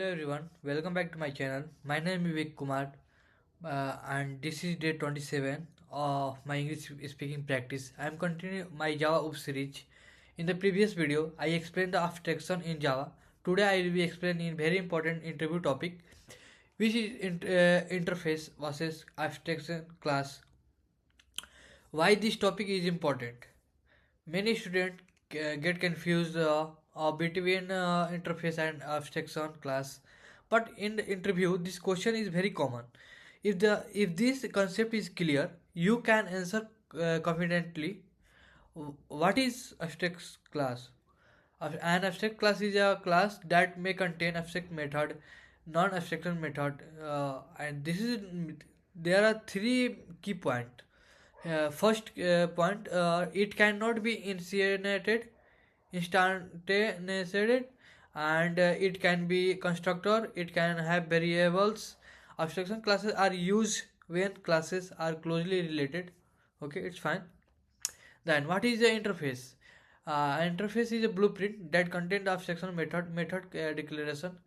Hello everyone, welcome back to my channel. My name is Vivek Kumar and this is day 27 of my English speaking practice. I am continuing my Java OOP series. In the previous video, I explained the abstraction in Java. Today I will be explaining a very important interview topic which is interface versus abstraction class. Why this topic is important? Many students get confused between interface and abstraction class, but in the interview, this question is very common. If this concept is clear, you can answer confidently. What is abstract class? An abstract class is a class that may contain abstract method, non-abstraction method, and this is there are three key points. First point, it cannot be instantaneously, and it can be constructor. It can have variables. Abstraction classes are used when classes are closely related. Okay, it's fine. Then what is the interface? Interface is a blueprint that contains the abstraction method declaration,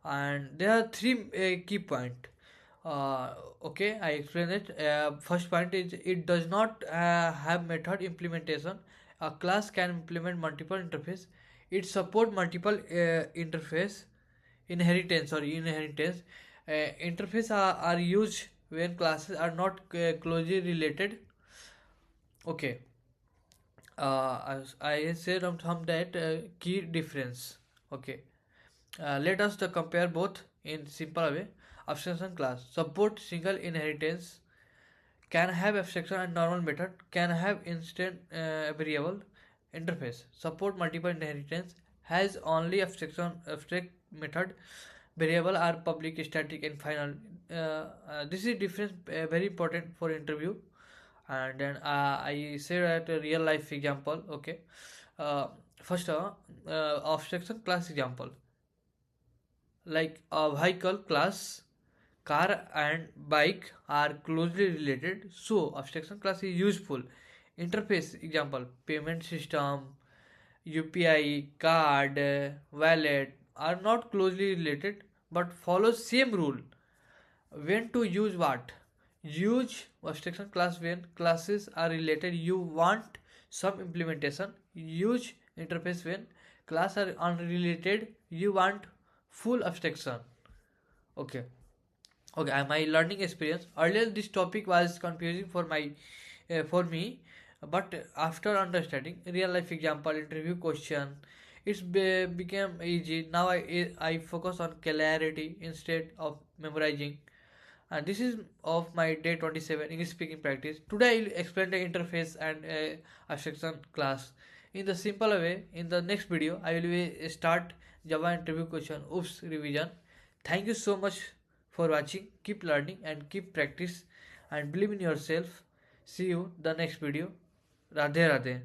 and there are three key point. Okay, I explain it. First point is it does not have method implementation. A class can implement multiple interface. It support multiple interface inheritance. Interface are used when classes are not closely related. Okay, I said from that key difference. Okay, let us compare both in simple way. Abstraction class support single inheritance, can have abstraction and normal method, can have instant variable. Interface support multiple inheritance, has only abstract method, variable are public, static, and final. This is difference very important for interview. And then I say that a real life example. Okay, uh, first abstraction class example, like a vehicle class, car and bike are closely related, so abstraction class is useful. Interface example, payment system, UPI, card, wallet are not closely related but follow same rule. When to use what? Use abstraction class when classes are related, you want some implementation. Use interface when class are unrelated, you want full abstraction. Okay. Okay, my learning experience. Earlier, this topic was confusing for me, but after understanding real life example, interview question, became easy. Now I focus on clarity instead of memorizing. And this is of my day 27 English speaking practice. Today I will explain the interface and abstraction class in the simple way. In the next video, I will start Java interview question. Oops, revision. Thank you so much for watching. Keep learning and keep practice and believe in yourself. See you the next video. Radhe Radhe.